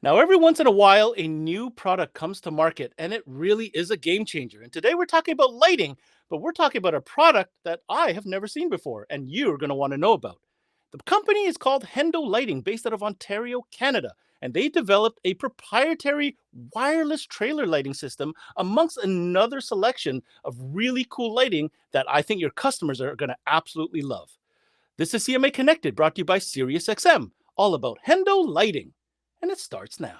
Now, every once in a while, a new product comes to market and it really is a game changer. And today we're talking about lighting, but we're talking about a product that I have never seen before and you're going to want to know about. The company is called HENDO Lighting, based out of Ontario, Canada. And they developed a proprietary wireless trailer lighting system amongst another selection of really cool lighting that I think your customers are going to absolutely love. This is CMA Connected, brought to you by SiriusXM, all about HENDO Lighting. And it starts now.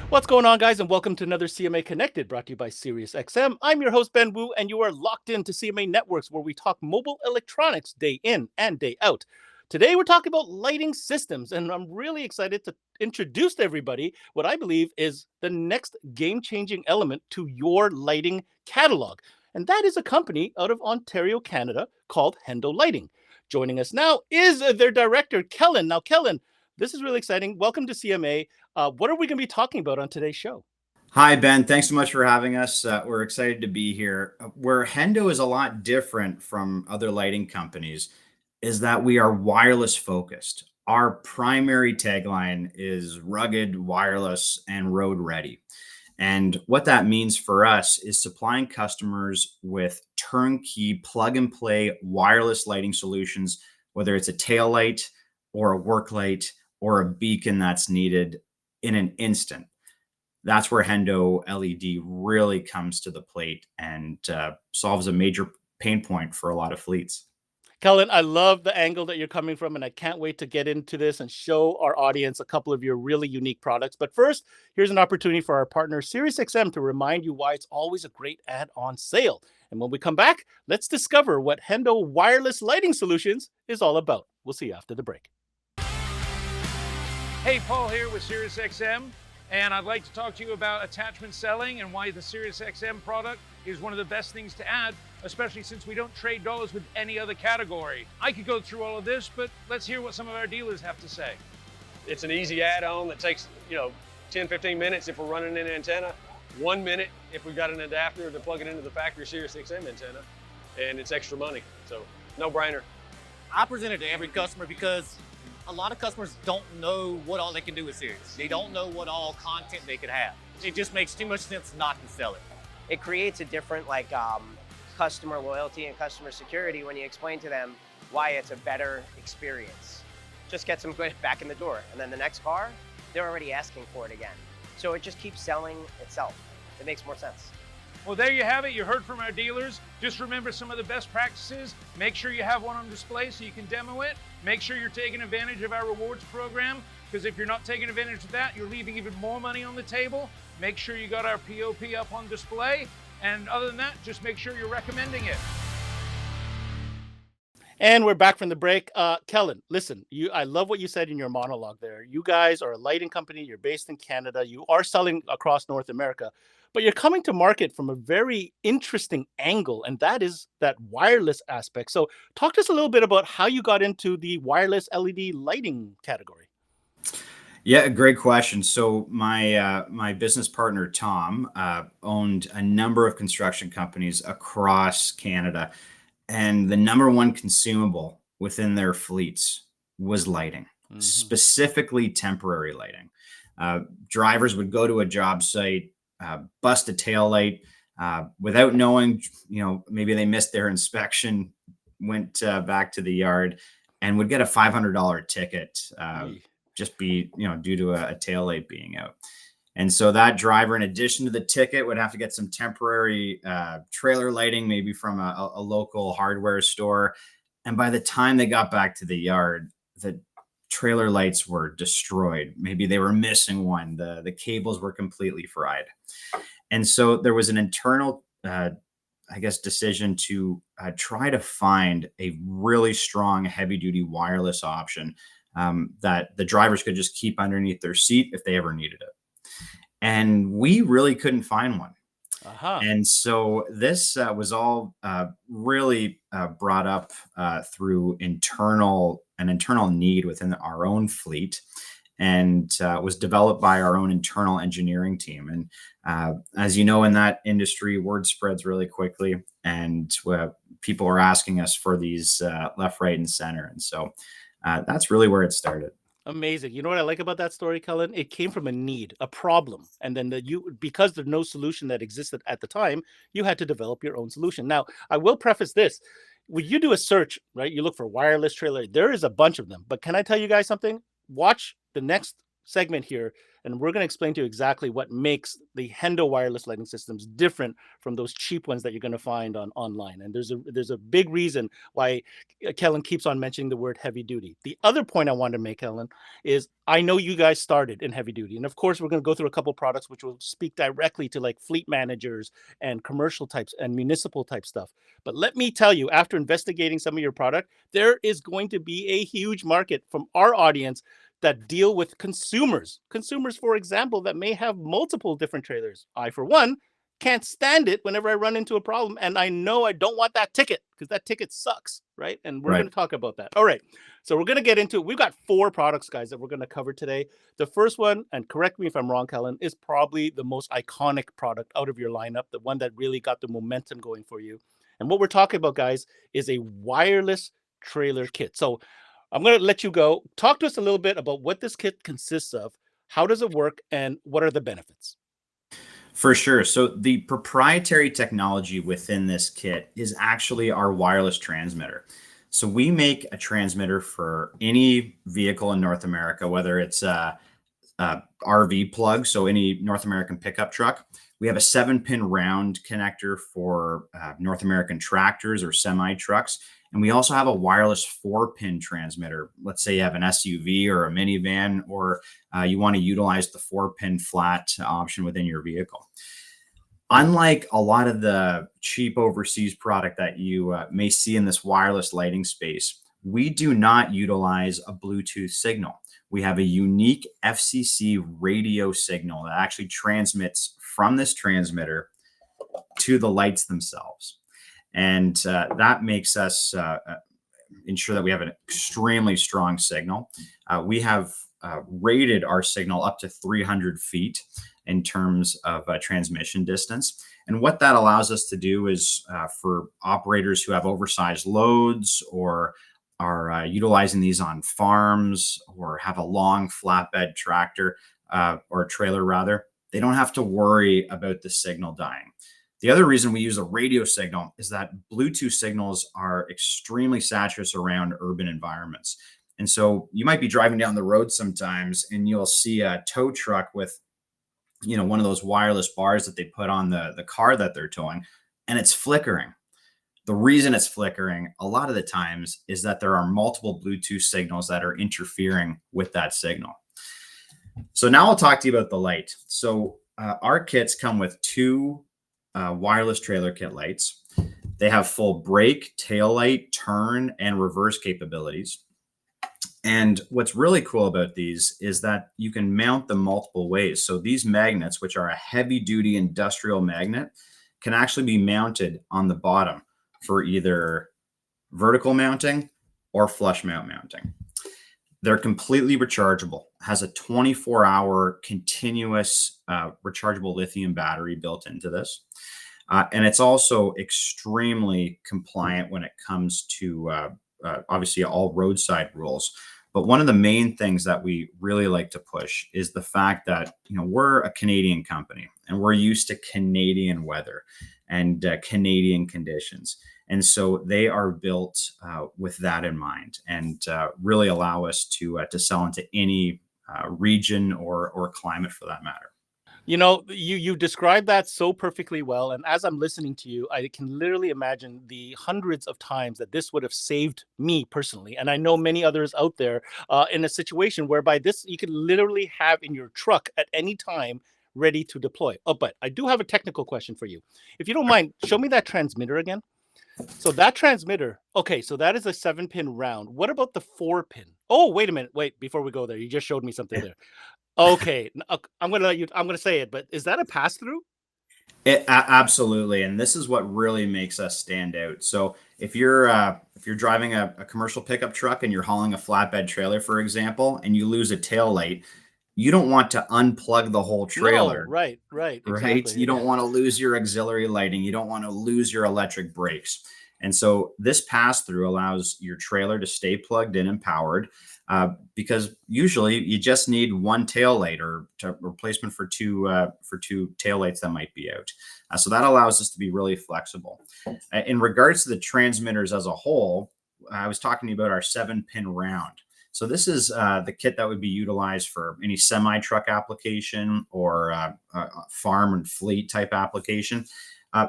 What's going on, guys, and welcome to another CMA Connected, brought to you by SiriusXM. I'm your host, Ben Wu, and you are locked into CMA Networks, where we talk mobile electronics day in and day out. Today, we're talking about lighting systems, and I'm really excited to introduce to everybody what I believe is the next game-changing element to your lighting catalog. And that is a company out of Ontario, Canada, called HENDO Lighting. Joining us now is their director, Kellen. Now, Kellen, this is really exciting. Welcome to CMA. What are we going to be talking about on today's show? Hi, Ben. Thanks so much for having us. We're excited to be here. Where Hendo is a lot different from other lighting companies is that we are wireless focused. Our primary tagline is rugged, wireless, and road ready. And what that means for us is supplying customers with turnkey plug and play wireless lighting solutions, whether it's a tail light or a work light or a beacon that's needed in an instant. That's where Hendo LED really comes to the plate and solves a major pain point for a lot of fleets. Kellen, I love the angle that you're coming from, and I can't wait to get into this and show our audience a couple of your really unique products. But first, here's an opportunity for our partner, SiriusXM, to remind you why it's always a great ad on sale. And when we come back, let's discover what Hendo Wireless Lighting Solutions is all about. We'll see you after the break. Hey, Paul here with SiriusXM, and I'd like to talk to you about attachment selling and why the SiriusXM product is one of the best things to add, especially since we don't trade dollars with any other category. I could go through all of this, but let's hear what some of our dealers have to say. It's an easy add-on that takes, 10, 15 minutes if we're running an antenna, 1 minute if we've got an adapter to plug it into the factory SiriusXM antenna, and it's extra money, so no brainer. I present it to every customer because a lot of customers don't know what all they can do with Sirius. They don't know what all content they could have. It just makes too much sense not to sell it. It creates a different customer loyalty and customer security when you explain to them why it's a better experience. Just gets them back in the door. And then the next car, they're already asking for it again. So it just keeps selling itself. It makes more sense. Well, there you have it. You heard from our dealers. Just remember some of the best practices. Make sure you have one on display so you can demo it. Make sure you're taking advantage of our rewards program, because if you're not taking advantage of that, you're leaving even more money on the table. Make sure you got our POP up on display. And other than that, just make sure you're recommending it. And we're back from the break. Kellen, listen, I love what you said in your monologue there. You guys are a lighting company. You're based in Canada. You are selling across North America, but you're coming to market from a very interesting angle, and that is that wireless aspect. So talk to us a little bit about how you got into the wireless LED lighting category. Yeah, great question. So my business partner Tom owned a number of construction companies across Canada, and the number one consumable within their fleets was lighting, specifically temporary lighting. Drivers would go to a job site, bust a tail light without knowing, maybe they missed their inspection, went back to the yard, and would get a $500 ticket. Just be, due to a tail light being out. And so that driver, in addition to the ticket, would have to get some temporary trailer lighting, maybe from a local hardware store. And by the time they got back to the yard, the trailer lights were destroyed. Maybe they were missing one. The cables were completely fried. And so there was an internal, decision to try to find a really strong heavy-duty wireless option that the drivers could just keep underneath their seat if they ever needed it. And we really couldn't find one. And so this was all really brought up through an internal need within our own fleet, and was developed by our own internal engineering team. And as you know, in that industry, word spreads really quickly, and people are asking us for these left, right, and center. And so That's really where it started. Amazing. You know what I like about that story, Kellen? It came from a need, a problem, and then because there's no solution that existed at the time, you had to develop your own solution. Now, I will preface this: when you do a search, right, you look for wireless trailer. There is a bunch of them, but can I tell you guys something? Watch the next segment here, and we're going to explain to you exactly what makes the Hendo wireless lighting systems different from those cheap ones that you're going to find online. And there's a big reason why Kellen keeps on mentioning the word heavy duty. The other point I want to make, Kellen, is I know you guys started in heavy duty. And of course, we're going to go through a couple products which will speak directly to like fleet managers and commercial types and municipal type stuff. But let me tell you, after investigating some of your product, there is going to be a huge market from our audience that deal with consumers. Consumers, for example, that may have multiple different trailers. I, for one, can't stand it whenever I run into a problem. And I know I don't want that ticket because that ticket sucks, right? And we're Right. going to talk about that. All right. So we're going to get into it. We've got 4 products, guys, that we're going to cover today. The first one, and correct me if I'm wrong, Kellen, is probably the most iconic product out of your lineup, the one that really got the momentum going for you. And what we're talking about, guys, is a wireless trailer kit. So I'm going to let you go. Talk to us a little bit about what this kit consists of, how does it work, and what are the benefits? For sure. So the proprietary technology within this kit is actually our wireless transmitter. So we make a transmitter for any vehicle in North America, whether it's a RV plug, so any North American pickup truck. We have a 7-pin round connector for North American tractors or semi trucks. And we also have a wireless 4-pin transmitter. Let's say you have an SUV or a minivan, or you want to utilize the 4-pin flat option within your vehicle. Unlike a lot of the cheap overseas product that you may see in this wireless lighting space, we do not utilize a Bluetooth signal. We have a unique FCC radio signal that actually transmits from this transmitter to the lights themselves. And that makes us ensure that we have an extremely strong signal. We have rated our signal up to 300 feet in terms of transmission distance. And what that allows us to do is for operators who have oversized loads or are utilizing these on farms or have a long flatbed tractor or trailer rather, they don't have to worry about the signal dying. The other reason we use a radio signal is that Bluetooth signals are extremely saturated around urban environments. And so you might be driving down the road sometimes and you'll see a tow truck with, one of those wireless bars that they put on the car that they're towing, and it's flickering. The reason it's flickering a lot of the times is that there are multiple Bluetooth signals that are interfering with that signal. So now I'll talk to you about the light. So our kits come with 2 wireless trailer kit lights. They have full brake, tail light, turn, and reverse capabilities. And what's really cool about these is that you can mount them multiple ways. So these magnets, which are a heavy duty industrial magnet, can actually be mounted on the bottom for either vertical mounting or flush mount mounting. They're completely rechargeable, has a 24-hour continuous rechargeable lithium battery built into this. And it's also extremely compliant when it comes to obviously all roadside rules. But one of the main things that we really like to push is the fact that, we're a Canadian company and we're used to Canadian weather and Canadian conditions. And so they are built with that in mind and really allow us to sell into any region or climate for that matter. You described that so perfectly well. And as I'm listening to you, I can literally imagine the hundreds of times that this would have saved me personally. And I know many others out there in a situation whereby this you can literally have in your truck at any time ready to deploy. Oh, but I do have a technical question for you. If you don't mind, show me that transmitter again. So that transmitter, okay, so that is a 7-pin round. What about the 4-pin? Oh, wait a minute. Wait, before we go there, you just showed me something there. Okay, I'm gonna say it, but is that a pass-through? Absolutely, and this is what really makes us stand out. So if you're driving a commercial pickup truck and you're hauling a flatbed trailer, for example, and you lose a tail light, you don't want to unplug the whole trailer. No, right, Right? exactly. You don't want to lose your auxiliary lighting. You don't want to lose your electric brakes. And so this pass through allows your trailer to stay plugged in and powered, because usually you just need one tail light or replacement for two tail lights that might be out. So that allows us to be really flexible. In regards to the transmitters as a whole, I was talking to you about our 7-pin round. So this is the kit that would be utilized for any semi-truck application or farm and fleet type application.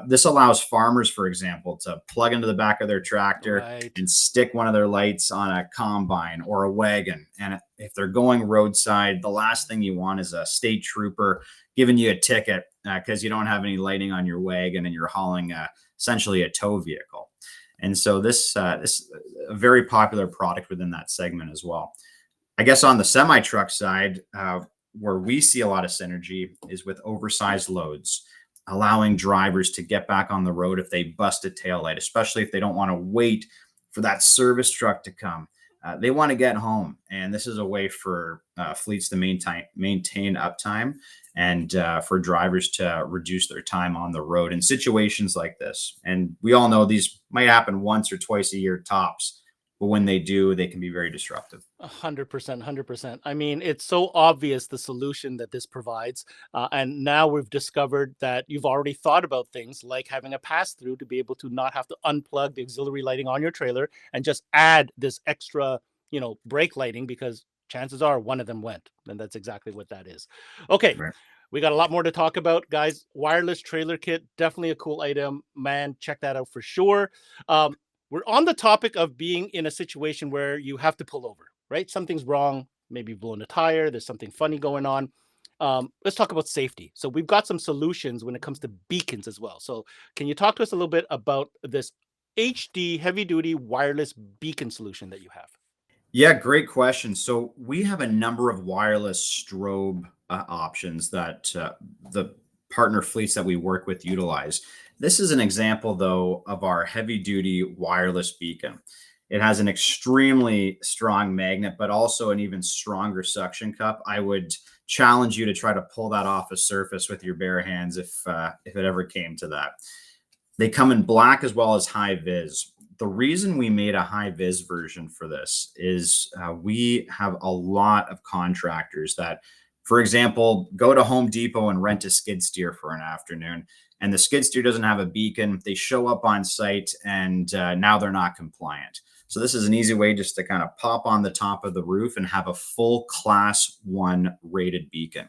This allows farmers, for example, to plug into the back of their tractor and stick one of their lights on a combine or a wagon. And if they're going roadside, the last thing you want is a state trooper giving you a ticket because you don't have any lighting on your wagon and you're hauling essentially a tow vehicle. And so this is a very popular product within that segment as well. I guess on the semi-truck side, where we see a lot of synergy is with oversized loads, allowing drivers to get back on the road if they bust a taillight, especially if they don't want to wait for that service truck to come. They want to get home. And this is a way for fleets to maintain uptime and for drivers to reduce their time on the road in situations like this. And we all know these might happen once or twice a year tops, but when they do, they can be very disruptive. 100%, 100%. I mean, it's so obvious the solution that this provides. And now we've discovered that you've already thought about things like having a pass through to be able to not have to unplug the auxiliary lighting on your trailer and just add this extra, brake lighting, because chances are one of them went. And that's exactly what that is. Okay. Right. We got a lot more to talk about, guys. Wireless trailer kit, definitely a cool item, man. Check that out for sure. We're on the topic of being in a situation where you have to pull over, right? Something's wrong. Maybe you've blown a tire. There's something funny going on. Let's talk about safety. So we've got some solutions when it comes to beacons as well. So can you talk to us a little bit about this HD heavy duty wireless beacon solution that you have? Yeah, great question. So we have a number of wireless strobe options that the partner fleets that we work with utilize. This is an example, though, of our heavy-duty wireless beacon. It has an extremely strong magnet, but also an even stronger suction cup. I would challenge you to try to pull that off a surface with your bare hands if it ever came to that. They come in black as well as hi-vis. The reason we made a hi-vis version for this is we have a lot of contractors that, for example, go to Home Depot and rent a skid steer for an afternoon, and the skid steer doesn't have a beacon. They show up on site, and now they're not compliant. So this is an easy way just to kind of pop on the top of the roof and have a full Class 1 rated beacon.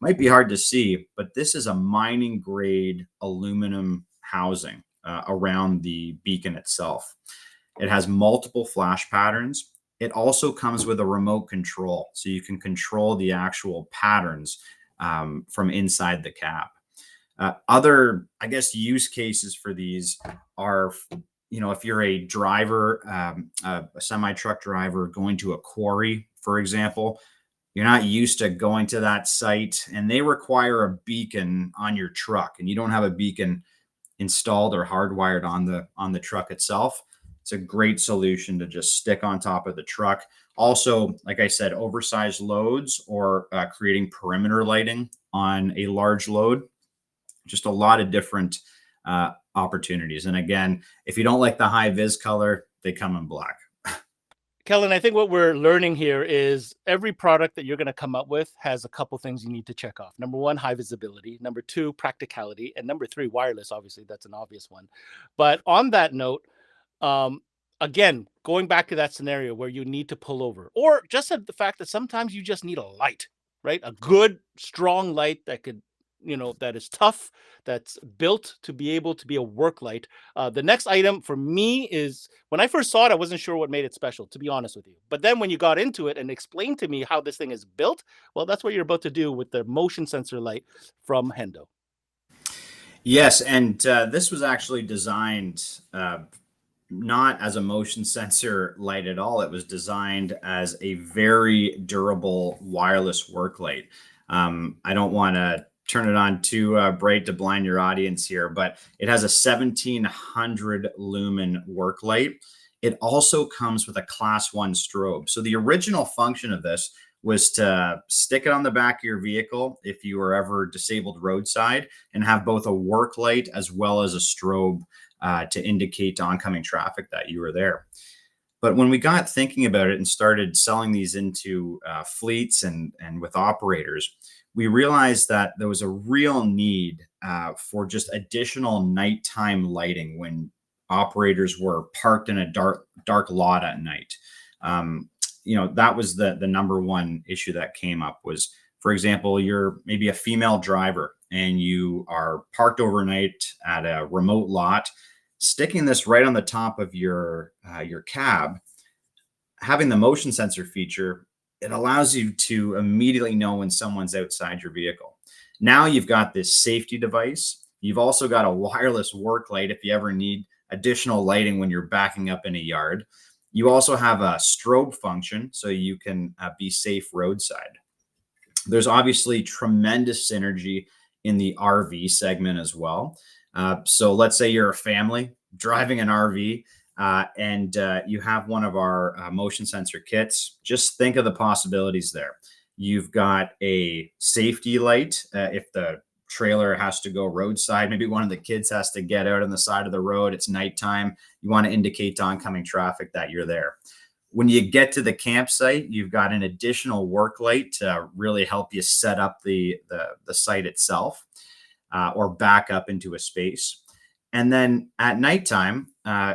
Might be hard to see, but this is a mining grade aluminum housing around the beacon itself. It has multiple flash patterns. It also comes with a remote control, so you can control the actual patterns from inside the cap. Other, I guess, use cases for these are, if you're a driver, a semi-truck driver going to a quarry, for example, you're not used to going to that site and they require a beacon on your truck and you don't have a beacon installed or hardwired on the truck itself. It's a great solution to just stick on top of the truck. Also, like I said, oversized loads or creating perimeter lighting on a large load. Just a lot of different opportunities. And again, if you don't like the high vis color, they come in black. Kellen, I think what we're learning here is every product that you're going to come up with has a couple things you need to check off. Number one, high visibility. Number two, practicality. And number three, wireless. Obviously, that's an obvious one. But on that note, again, going back to that scenario where you need to pull over, or just the fact that sometimes you just need a light, right? A good, strong light that could, that is tough, that's built to be able to be a work light. The next item for me is, when I first saw it, I wasn't sure what made it special, to be honest with you. But then when you got into it and explained to me how this thing is built, well, that's what you're about to do with the motion sensor light from HENDO. Yes, and this was actually designed not as a motion sensor light at all. It was designed as a very durable wireless work light. I don't want to turn it on too bright to blind your audience here, but it has a 1700 lumen work light. It also comes with a Class 1 strobe. So the original function of this was to stick it on the back of your vehicle if you were ever disabled roadside and have both a work light as well as a strobe to indicate to oncoming traffic that you were there. But when we got thinking about it and started selling these into fleets and with operators, we realized that there was a real need for just additional nighttime lighting when operators were parked in a dark lot at night. That was the number one issue that came up was, for example, you're maybe a female driver and you are parked overnight at a remote lot. Sticking this right on the top of your cab, having the motion sensor feature, it allows you to immediately know when someone's outside your vehicle. Now you've got this safety device. You've also got a wireless work light if you ever need additional lighting when you're backing up in a yard. You also have a strobe function so you can be safe roadside. There's obviously tremendous synergy in the RV segment as well. So let's say you're a family driving an RV and you have one of our motion sensor kits. Just think of the possibilities there. You've got a safety light if the trailer has to go roadside. Maybe one of the kids has to get out on the side of the road. It's nighttime. You want to indicate to oncoming traffic that you're there. When you get to the campsite, you've got an additional work light to really help you set up the site itself or back up into a space. And then at nighttime,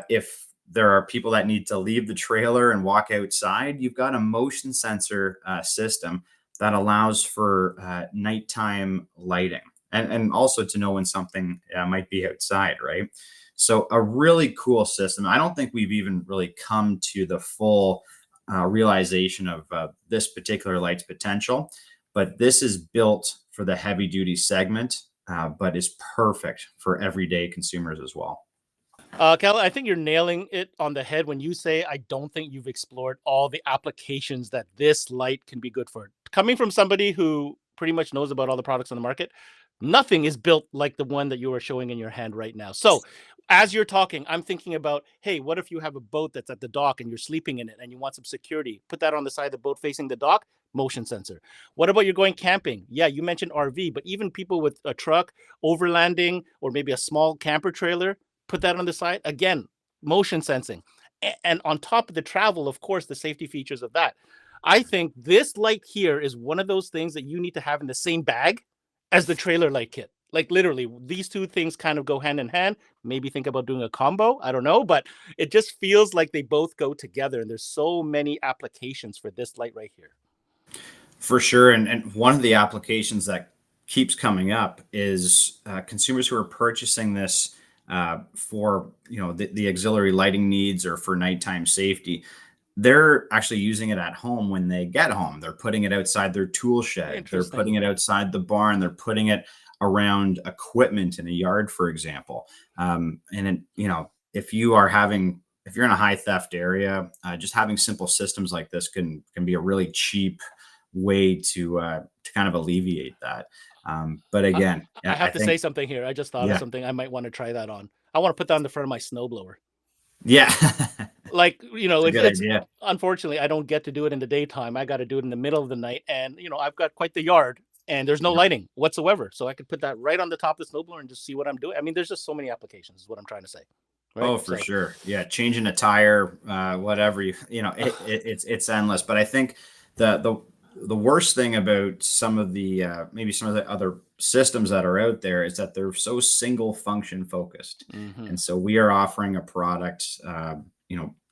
if there are people that need to leave the trailer and walk outside, you've got a motion sensor system that allows for nighttime lighting and also to know when something might be outside, right? So a really cool system. I don't think we've even really come to the full realization of this particular light's potential, but this is built for the heavy duty segment, but is perfect for everyday consumers as well. Kellen, I think you're nailing it on the head when you say I don't think you've explored all the applications that this light can be good for. Coming from somebody who pretty much knows about all the products on the market, nothing is built like the one that you are showing in your hand right now. So as you're talking, I'm thinking about, hey, what if you have a boat that's at the dock and you're sleeping in it and you want some security? Put that on the side of the boat facing the dock, motion sensor. What about you're going camping? Yeah, you mentioned RV, but even people with a truck, overlanding, or maybe a small camper trailer, put that on the side. Again, motion sensing. And on top of the travel, of course, the safety features of that. I think this light here is one of those things that you need to have in the same bag as the trailer light kit. Like literally, these two things kind of go hand in hand. Maybe think about doing a combo. I don't know, but it just feels like they both go together. And there's so many applications for this light right here. For sure. And one of the applications that keeps coming up is consumers who are purchasing this for the auxiliary lighting needs or for nighttime safety. They're actually using it at home when they get home. They're putting it outside their tool shed. They're putting it outside the barn. They're putting it around equipment in a yard, for example. If you're in a high theft area, just having simple systems like this can be a really cheap way to kind of alleviate that. But again, I have to say something here. I just thought of something I might want to try that on. I want to put that on the front of my snowblower. Yeah. Like, it's unfortunately, I don't get to do it in the daytime. I got to do it in the middle of the night. And, I've got quite the yard and there's no lighting whatsoever. So I could put that right on the top of the snowblower and just see what I'm doing. I mean, there's just so many applications is what I'm trying to say. Right? Oh, for sure. Yeah. Changing a tire, whatever, it's endless. But I think the worst thing about some of the other systems that are out there is that they're so single function focused. Mm-hmm. And so we are offering a product,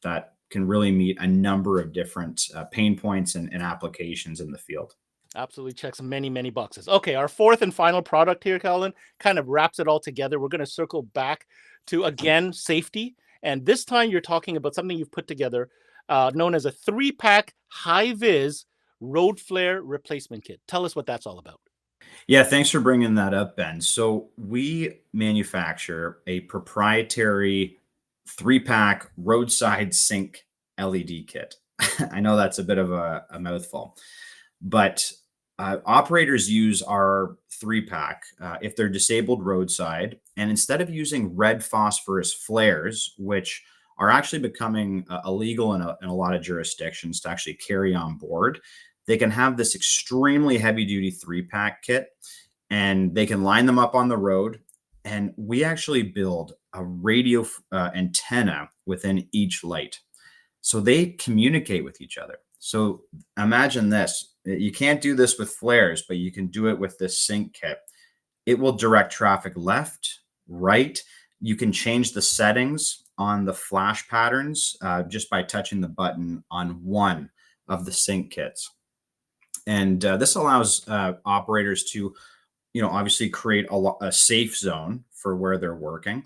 that can really meet a number of different pain points and applications in the field. Absolutely checks many, many boxes. Okay, our fourth and final product here, Kellen, kind of wraps it all together. We're going to circle back to, again, safety. And this time you're talking about something you've put together known as a 3-pack hi-vis road flare replacement kit. Tell us what that's all about. Yeah, thanks for bringing that up, Ben. So we manufacture a proprietary 3-pack roadside sync LED kit. I know that's a bit of a mouthful, but operators use our 3-pack if they're disabled roadside. And instead of using red phosphorus flares, which are actually becoming illegal in a lot of jurisdictions to actually carry on board, they can have this extremely heavy duty 3-pack kit and they can line them up on the road. And we actually build a radio antenna within each light. So they communicate with each other. So imagine this. You can't do this with flares, but you can do it with this sync kit. It will direct traffic left, right. You can change the settings on the flash patterns just by touching the button on one of the sync kits. And this allows operators to, obviously create a safe zone for where they're working.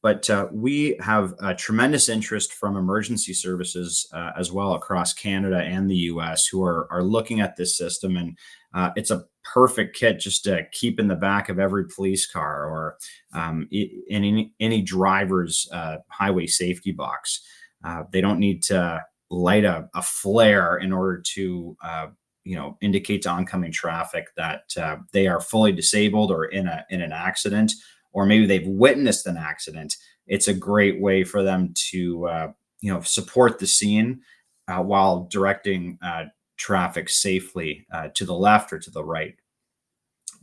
But we have a tremendous interest from emergency services as well across Canada and the US who are looking at this system. And it's a perfect kit just to keep in the back of every police car or in any driver's highway safety box. They don't need to light a flare in order to indicate to oncoming traffic that they are fully disabled or in an accident, or maybe they've witnessed an accident. It's a great way for them to support the scene while directing traffic safely to the left or to the right.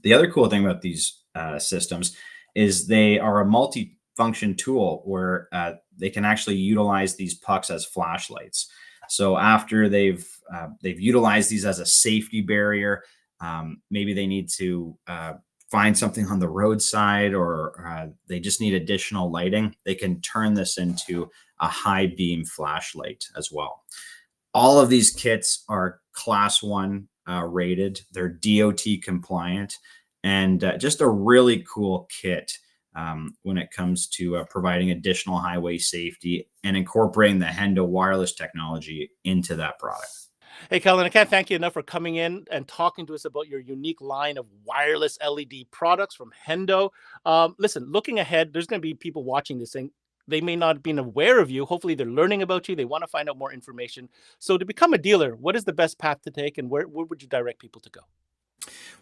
The other cool thing about these systems is they are a multi-function tool where they can actually utilize these pucks as flashlights. So after they've utilized these as a safety barrier, maybe they need to find something on the roadside, or they just need additional lighting. They can turn this into a high beam flashlight as well. All of these kits are Class 1 rated. They're DOT compliant, and just a really cool kit when it comes to providing additional highway safety and incorporating the HENDO wireless technology into that product. Hey, Kellen, I can't thank you enough for coming in and talking to us about your unique line of wireless LED products from HENDO. Listen, looking ahead, there's going to be people watching this thing. They may not have been aware of you. Hopefully, they're learning about you. They want to find out more information. So to become a dealer, what is the best path to take, and where would you direct people to go?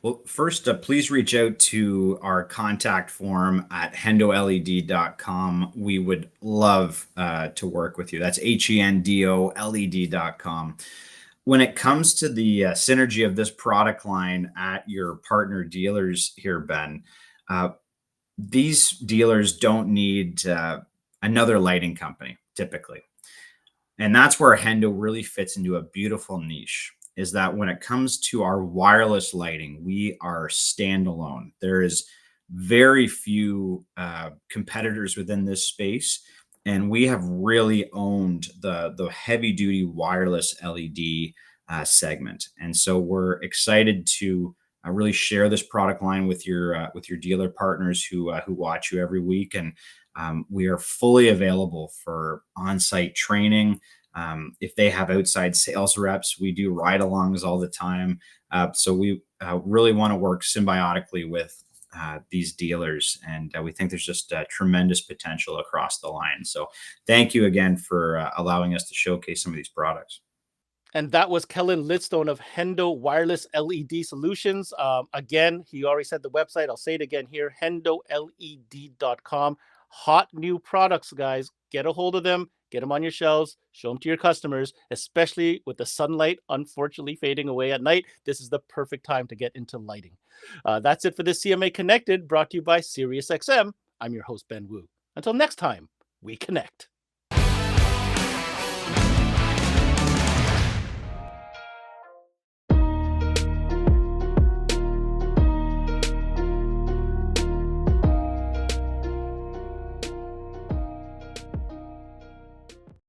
Well, first, please reach out to our contact form at HendoLED.com. We would love to work with you. That's HENDOLED.com. When it comes to the synergy of this product line at your partner dealers here, Ben, these dealers don't need another lighting company typically. And that's where HENDO really fits into a beautiful niche, is that when it comes to our wireless lighting, we are standalone. There is very few competitors within this space, and we have really owned the heavy duty wireless LED segment. And so we're excited to really share this product line with your dealer partners who watch you every week. And we are fully available for on-site training. If they have outside sales reps, we do ride-alongs all the time. So we really want to work symbiotically with these dealers, and we think there's just tremendous potential across the line. So thank you again for allowing us to showcase some of these products. And that was Kellen Lidstone of HENDO Wireless LED Solutions. Again, he already said the website. I'll say it again here, HendoLED.com. Hot new products, guys. Get a hold of them. Get them on your shelves. Show them to your customers, especially with the sunlight unfortunately fading away at night. This is the perfect time to get into lighting. That's it for this CMA Connected, brought to you by SiriusXM. I'm your host, Ben Wu. Until next time, we connect.